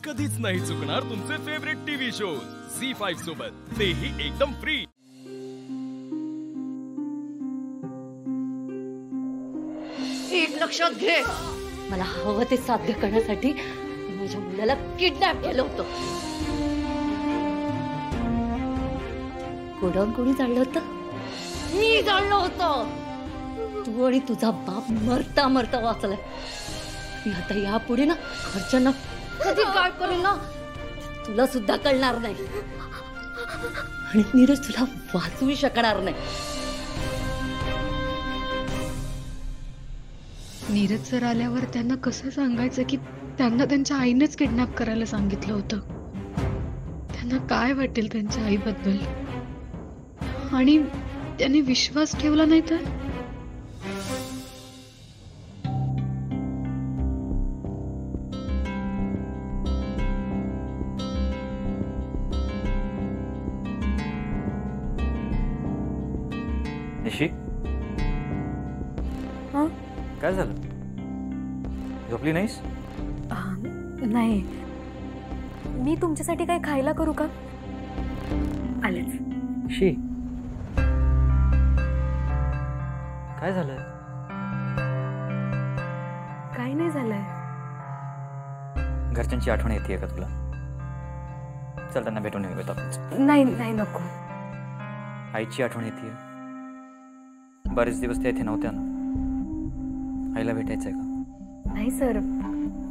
कधीच नाही चुकणार तुमचे फेवरेट टीव्ही शोज झी5 सोबत, तेही एकदम फ्री। एक लक्षात घे, मला हवं ते साध्य करण्यासाठी माझ्या मुलाला किडनॅप केलं होतं। गोडाऊन कोणी जाळलं होतं? मी जाळलं होतं। तू आणि तुझा बाप मरता मरता वाचलाय। मी आता यापुढे ना घरच्यांना कधी काय करेल ना तुला सुद्धा कळणार नाही, आणि नीरज तुला वाचवू शकणार नाही। नीरज सर आल्यावर त्यांना कसं सांगायचं की त्यांना त्यांच्या आईनेच किडनॅप करायला सांगितलं होतं? त्यांना काय वाटेल त्यांच्या आईबद्दल? आणि त्यांनी विश्वास ठेवला नाही तर? निशी, काय झालं? झोपली नाहीस? नाही, मी तुमच्यासाठी काही खायला करू का? आलेच। निशी, काय झालंय? काही नाही झालंय। घरच्यांची आठवण येते का तुला? चल त्यांना भेटून येऊयात आपण। नाही नाही, नको। आईची आठवण येते? बरेच दिवस त्या इथे नव्हत्या ना, आईला भेटायचंय का? नाही सर,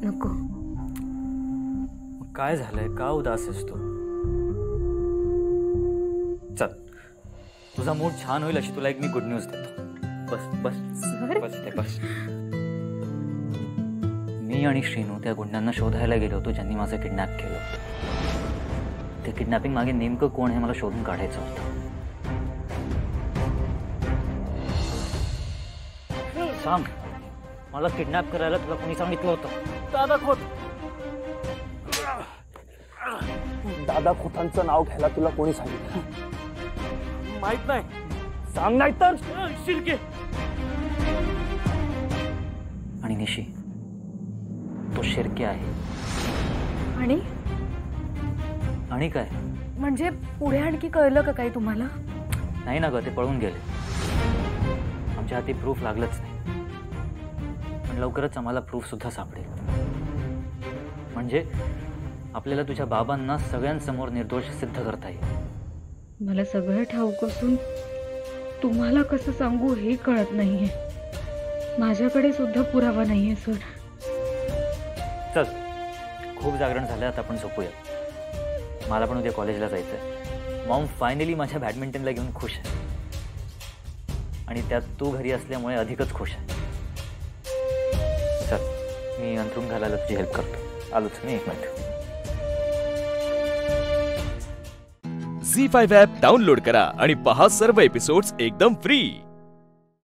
नको। काय झालंय? का उदास आहेस तू? चल, तुझा मूड छान होईल अशी तुला एक मी गुड न्यूज देतो। बस बस सर? बस ते बस। मी आणि श्रीनू त्या गुंडांना शोधायला गेलो होतो ज्यांनी माझं किडनॅप केलं होतं। ते किडनॅपिंग मागे नेमकं कोण हे मला शोधून काढायचं होतं। सांग, मला किडनॅप करायला तुला कोणी सांगितलं होतं? दादा खोत, दादा खोतांचं नाव घ्यायला तुला कोणी सांगितलं? माहित नाही, सांग नाही तर शिर्के। आणि निशी, तो शिर्के आहे। आणि काय म्हणजे पुढे आणखी कळलं का काही तुम्हाला? नाही ना ग, ते पळून गेले। आमच्या हाती प्रूफ लागलंच नाही, पण लवकरच आम्हाला प्रूफ सुद्धा सापडेल। म्हणजे आपल्याला तुझ्या बाबांना सगळ्यांसमोर निर्दोष सिद्ध करता येईल। मला सगळं ठाऊक असून तुम्हाला कसं सांगू हे कळत नाहीये। माझ्याकडे सुद्धा पुरावा नाहीये सर। चल, खूप जागरण झालं, आता आपण झोपूया। मला पण उद्या कॉलेजला जायचंय। मॉम फायनली माझ्या बॅडमिंटनला घेऊन खुश आहे, आणि त्यात तू घरी असल्यामुळे अधिकच खुश आहे। चल, मी अंथरूण घालायला तुझी हेल्प करतो। आलोच मी, 1 मिनिट। झी5 ॲप डाउनलोड करा आणि पहा सर्व एपिसोड्स एकदम फ्री।